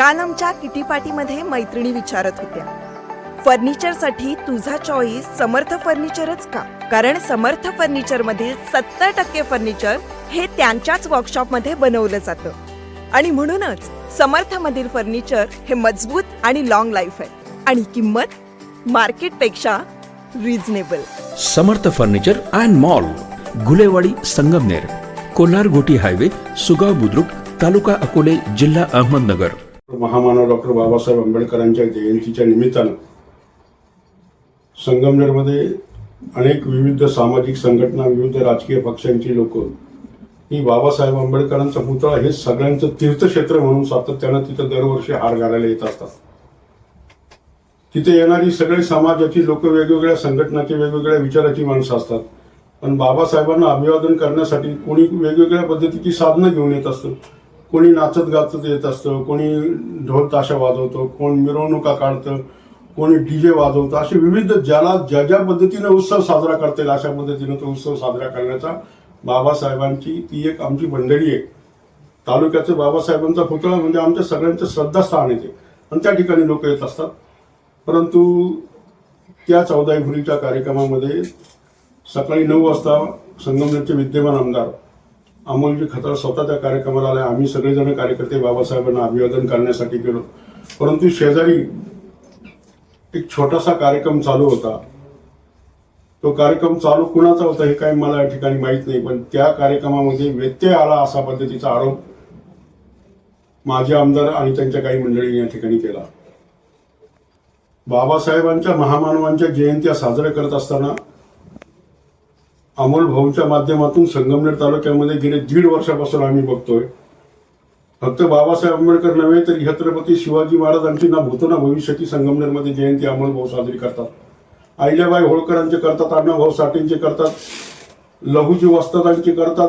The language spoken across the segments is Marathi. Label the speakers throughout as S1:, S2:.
S1: काल आमच्या किटी पार्टीमध्ये मैत्रिणी विचारत होत्या, फर्निचरसाठी तुझा चॉईस समर्थ फर्निचरच का? कारण समर्थ फर्निचर मधील 70% फर्निचर हे त्यांच्याच वर्कशॉपमध्ये बनवलं जातं आणि म्हणूनच समर्थ मधील फर्निचर हे मजबूत आणि लॉंग लाईफ आहे आणि किंमत मार्केटपेक्षा reasonable.
S2: Samarth furniture and mall, Gulewadi, Sangamner, Kolhar गोटी हायवे, सुगाव बुद्रुक, तालुका अकोले, जिल्हा अहमदनगर.
S3: महामानव डॉक्टर बाबासाहेब आंबेडकरांच्या जयंतीच्या निमित्तानं संगमनेरमध्ये अनेक विविध सामाजिक संघटना, विविध राजकीय पक्षांची लोक ही बाबासाहेब आंबेडकरांचा पुतळा हे सगळ्यांचं तीर्थक्षेत्र म्हणून सातत्यानं तिथं दरवर्षी हार घालायला येत असतात. तिथे येणारी सगळे समाजाची लोक, वेगवेगळ्या संघटनाची, वेगवेगळ्या विचाराची माणसं असतात. पण बाबासाहेबांना अभिवादन करण्यासाठी कोणी वेगवेगळ्या पद्धतीची साधनं घेऊन येत असतं. कोणी नाचत गाचत येत असतं, कोणी ढोल ताशा वाजवतं, कोण मिरवणुका काढतं, कोणी डीजे वाजवतं. असे विविध ज्याला ज्या ज्या पद्धतीने उत्सव साजरा करता येईल अशा पद्धतीने तो उत्सव साजरा करण्याचा बाबासाहेबांची ती एक आमची मंडळी आहे. तालुक्याचं बाबासाहेबांचा पुतळा म्हणजे आमच्या सगळ्यांचं श्रद्धास्थान येते आणि त्या ठिकाणी लोक येत असतात. परंतु त्या 14 एप्रिलच्या कार्यक्रमामध्ये सकाळी 9 वाजता संगमनेरचे विद्यमान आमदार अमोलजी खताळ स्वतः त्या कार्यक्रमाला आले. आम्ही सगळेजण कार्यकर्ते बाबासाहेबांना अभिवादन करण्यासाठी गेलो. परंतु शेजारी एक छोटासा कार्यक्रम चालू होता. तो कार्यक्रम चालू कुणाचा होता हे काही मला या ठिकाणी माहीत नाही, पण त्या कार्यक्रमामध्ये व्यत्यय आला असा पद्धतीचा आरोप माजी आमदार आणि त्यांच्या काही मंडळींनी या ठिकाणी केला. बाबासाहेबांच्या महामानवांच्या जयंत्या साजऱ्या करत असताना अमोल भाऊच्या माध्यमातून संगमनेर तालुक्यामध्ये गेले 1.5 वर्षापासून आम्ही बघतोय, फक्त बाबासाहेब आंबेडकर नव्हे तर छत्रपती शिवाजी महाराजांची ना भूतो ना भविष्याची संगमनेरमध्ये जयंती अमोल भाऊ साजरी करतात. अहिल्याबाई होळकरांचे करतात, अण्णाभाऊ साठेंचे करतात, लहुजी वस्तादांचे करतात.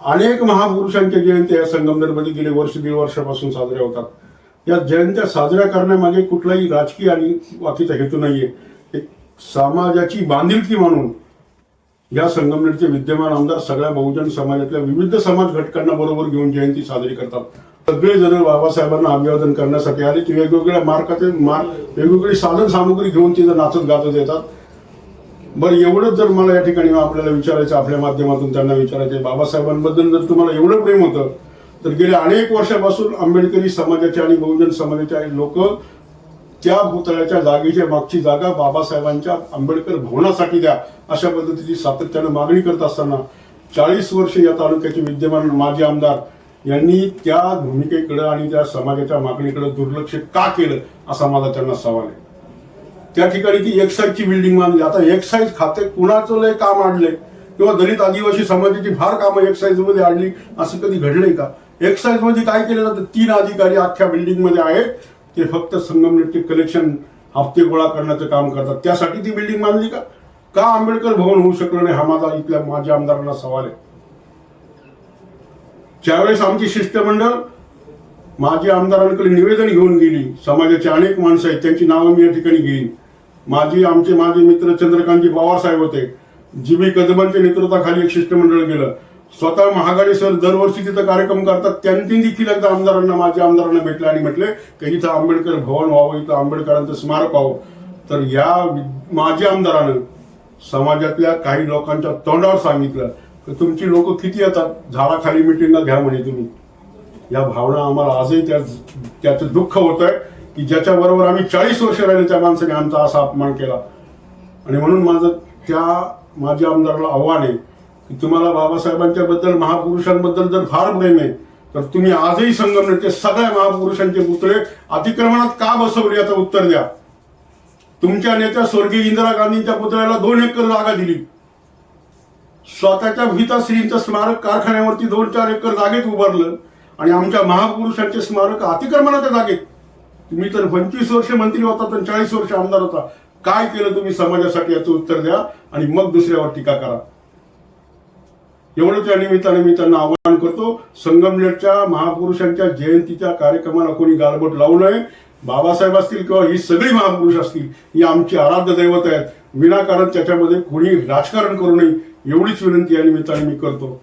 S3: अनेक महापुरुषांच्या जयंत्या या संगमनेरमध्ये गेले 1.5 वर्षापासून साजऱ्या होतात. या जयंत्या साजऱ्या करण्यामागे कुठलाही राजकीय आणि बाकीचा हेतू नाहीये. एक समाजाची बांधिलकी म्हणून या संगमनेरचे विद्यमान आमदार सगळ्या बहुजन समाजातल्या विविध समाज घटकांना बरोबर घेऊन जयंती साजरी करतात. सगळेजण बाबासाहेबांना अभिवादन करण्यासाठी आले की वेगवेगळ्या वेगवेगळी साधन सामुग्री घेऊन तिथं नाचत गाचत येतात. बरं, एवढंच जर मला या ठिकाणी आपल्याला विचारायचं, आपल्या माध्यमातून त्यांना विचारायचं, बाबासाहेबांबद्दल जर तुम्हाला एवढं प्रेम होतं तर गेल्या अनेक वर्षापासून आंबेडकरी समाजाचे आणि बहुजन समाजाचे लोक त्या पुतळ्याच्या जागेच्या मागची जागा बाबासाहेबांच्या आंबेडकर भवनासाठी द्या अशा पद्धतीची सातत्यानं मागणी करत असताना 40 वर्ष या तालुक्याचे विद्यमान माजी आमदार यांनी त्या भूमिकेकडे आणि त्या समाजाच्या मागणीकडे दुर्लक्ष का केलं असा माझा त्यांना सवाल आहे. त्या ठिकाणी ती एक्साईजची बिल्डिंग बांधली. आता एक्साईज खाते कुणाचं लय काम आणले किंवा दलित आदिवासी समाजाची फार कामं एक्साईज मध्ये आणली असं कधी घडलंय का? एक्साईज मध्ये काय केलं जातं? 3 अधिकारी अख्ख्या बिल्डिंग मध्ये आहेत. ते फक्त संगमनेरचे कलेक्शन हप्ते गोळा करण्याचं काम करतात. त्यासाठी ती बिल्डिंग बांधली का? का आंबेडकर भवन होऊ शकलं नाही हा माझा इथल्या माझ्या आमदारांना सवाल आहे. ज्यावेळेस आमची शिष्टमंडळ माझ्या आमदारांकडे निवेदन घेऊन गेली, समाजाचे अनेक माणसं आहेत त्यांची नावं मी या ठिकाणी घेईन. माझे मित्र चंद्रकांतजी पवार साहेब होते. जी.बी. कदमांच्या नेतृत्वाखाली एक शिष्टमंडळ गेलं. स्वतः महागाडे सर दरवर्षी तिथं कार्यक्रम करतात. त्यांनी देखील एकदा माझ्या आमदारांना भेटले आणि म्हटले की इथं आंबेडकर भवन व्हावं, इथं आंबेडकरांचं स्मारक व्हावं. तर या माझ्या आमदारानं समाजातल्या काही लोकांच्या तोंडावर सांगितलं की तुमची लोक किती येतात, झाडाखाली मिटिंगला घ्या म्हणे तुम्ही. या भावना आम्हाला आजही त्याचं दुःख होत आहे की ज्याच्या बरोबर आम्ही 40 वर्ष राहिले त्या माणसाने आमचा असा अपमान केला. आणि म्हणून माझं त्या माझ्या आमदाराला आव्हान आहे की तुम्हाला बाबासाहेबांच्या बद्दल, महापुरुषांबद्दल जर फार प्रेम आहे तर तुम्ही आजही संगमनेरचे सगळ्या महापुरुषांचे पुतळे अतिक्रमणात का बसवले याचं उत्तर द्या. तुमच्या नेत्या स्वर्गीय इंदिरा गांधींच्या पुतळ्याला 2 एकर जागा दिली. स्वतःच्या भीताश्रींचं स्मारक कारखान्यावरती 2-4 एकर जागेत उभारलं आणि आमच्या महापुरुषांचे स्मारक अतिक्रमणाच्या जागेत. तुम्ही तर 25 वर्ष मंत्री होता तर 40 वर्ष आमदार होता. काय केलं तुम्ही समाजासाठी याचं उत्तर द्या आणि मग दुसऱ्यावर टीका करा. एवढंच या निमित्ताने मी त्यांना आवाहन करतो, संगमनेरच्या महापुरुषांच्या जयंतीच्या कार्यक्रमाला कोणी गालबोट लावू नये. बाबासाहेब असतील किंवा ही सगळी महापुरुष असतील ही आमची आराध्य दैवत आहेत. विनाकारण त्याच्यामध्ये कोणी राजकारण करू नये एवढीच विनंती या निमित्ताने मी करतो.